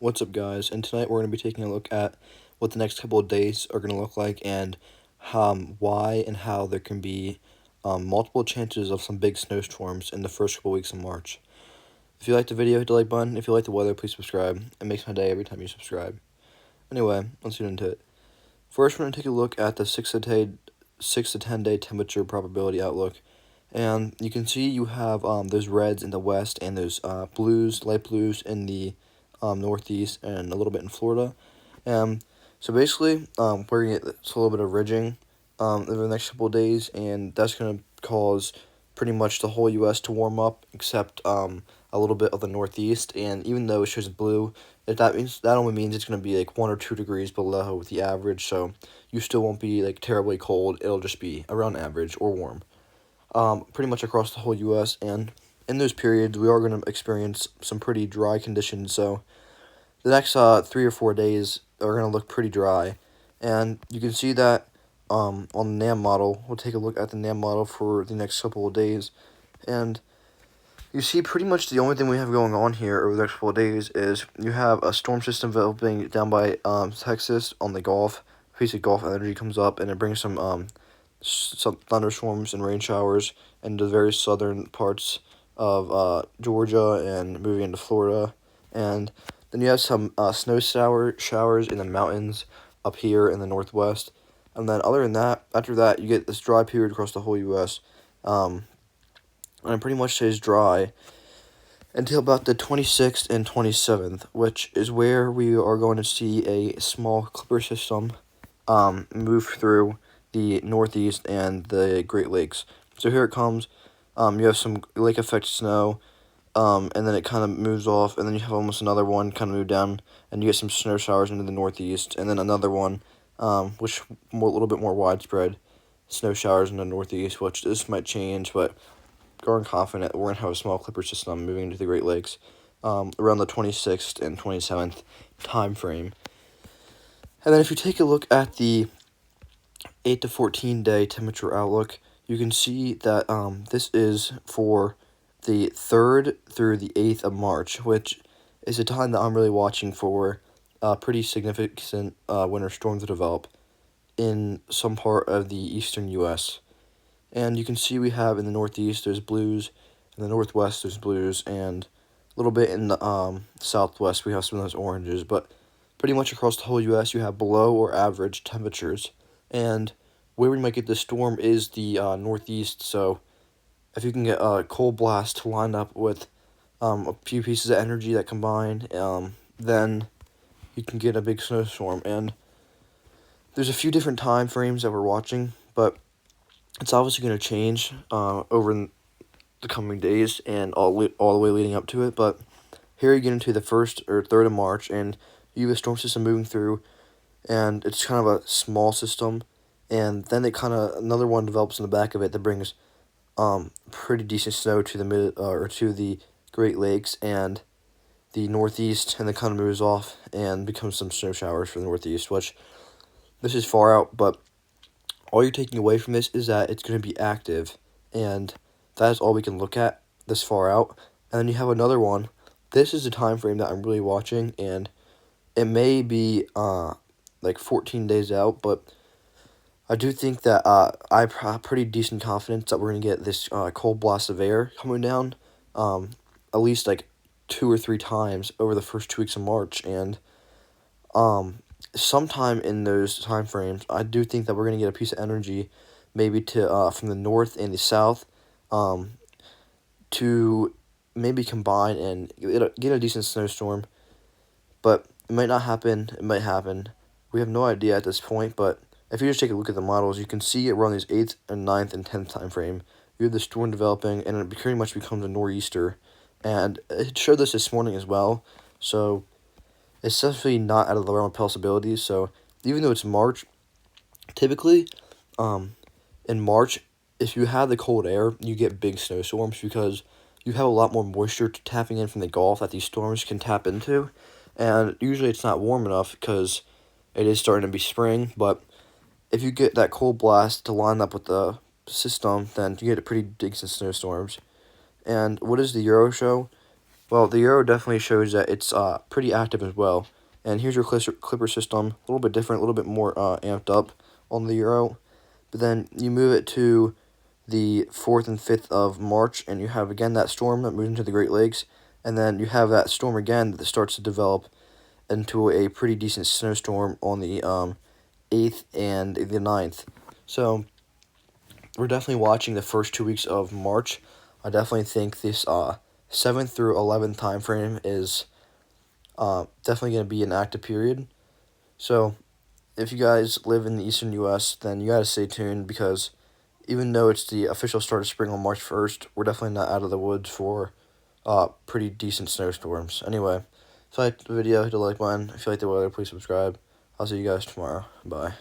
What's up, guys? And tonight we're going to be taking a look at what the next couple of days are going to look like and why and how there can be multiple chances of some big snowstorms in the first couple weeks of March. If you like the video, hit the like button. If you like the weather, please subscribe. It makes my day every time you subscribe. Anyway, let's get into it. First, we're going to take a look at the 6 to 10 day temperature probability outlook. And you can see you have those reds in the west and those blues, light blues in the northeast and a little bit in Florida. So basically, we're going to get a little bit of ridging over the next couple of days, and that's going to cause pretty much the whole U.S. to warm up, except a little bit of the northeast. And even though it shows blue, that only means it's going to be like 1 or 2 degrees below the average. So you still won't be like terribly cold. It'll just be around average or warm. Pretty much across the whole U.S. And in those periods, we are going to experience some pretty dry conditions. So the next 3 or 4 days are going to look pretty dry. And you can see that on the NAM model. We'll take a look at the NAM model for the next couple of days. And you see pretty much the only thing we have going on here over the next couple of days is you have a storm system developing down by Texas on the Gulf. A piece of Gulf energy comes up, and it brings some thunderstorms and rain showers into the very southern parts of Georgia and moving into Florida. And then you have some snow showers in the mountains up here in the northwest. And then other than that, after that, you get this dry period across the whole U.S. And it pretty much stays dry until about the 26th and 27th, which is where we are going to see a small clipper system move through the Northeast and the Great Lakes. So here it comes. You have some lake effect snow, and then it kind of moves off, and then you have almost another one kind of move down, and you get some snow showers into the Northeast, and then another one, which a little bit more widespread, snow showers in the Northeast, which this might change, but growing confident we're going to have a small clipper system moving into the Great Lakes around the 26th and 27th time frame. And then if you take a look at the 8 to 14 day temperature outlook, you can see that this is for the 3rd through the 8th of March, which is a time that I'm really watching for pretty significant winter storms to develop in some part of the eastern U.S. And you can see we have in the northeast there's blues, in the northwest there's blues, and a little bit in the southwest we have some of those oranges. But pretty much across the whole U.S. you have below or average temperatures. And where we might get this storm is the northeast. So if you can get a cold blast to line up with a few pieces of energy that combine, then you can get a big snowstorm. And there's a few different time frames that we're watching, but it's obviously going to change over the coming days and all the way leading up to it. But here you get into the 1st or 3rd of March, and you have a storm system moving through, and it's kind of a small system, and then another one develops in the back of it that brings pretty decent snow to the or to the Great Lakes and the Northeast, and then kind of moves off and becomes some snow showers for the Northeast, which this is far out, but all you're taking away from this is that it's going to be active, and that is all we can look at this far out. And then you have another one. This is the time frame that I'm really watching, and it may be like 14 days out, but I do think that I have pretty decent confidence that we're going to get this cold blast of air coming down at least like 2 or 3 times over the first 2 weeks of March. And sometime in those time frames, I do think that we're going to get a piece of energy maybe to from the north and the south to maybe combine and get a decent snowstorm. But it might not happen. It might happen. We have no idea at this point, but if you just take a look at the models, you can see around these 8th and 9th and 10th time frame, you have the storm developing, and it pretty much becomes a nor'easter. And it showed this morning as well, so it's definitely not out of the realm of possibilities. So even though it's March, typically in March, if you have the cold air, you get big snowstorms because you have a lot more moisture tapping in from the Gulf that these storms can tap into. And usually it's not warm enough because it is starting to be spring, but if you get that cold blast to line up with the system, then you get a pretty decent snowstorms. And what does the Euro show? Well, the Euro definitely shows that it's pretty active as well. And here's your Clipper system, a little bit different, a little bit more amped up on the Euro. But then you move it to the 4th and 5th of March, and you have again that storm that moves into the Great Lakes, and then you have that storm again that starts to develop into a pretty decent snowstorm on the 8th and the 9th. So we're definitely watching the first 2 weeks of March. I definitely think this 7th through 11th time frame is definitely going to be an active period. So if you guys live in the eastern U.S., then you got to stay tuned because even though it's the official start of spring on March 1st, we're definitely not out of the woods for pretty decent snowstorms. Anyway, if you liked the video, hit the like button. If you like the weather, please subscribe. I'll see you guys tomorrow. Bye.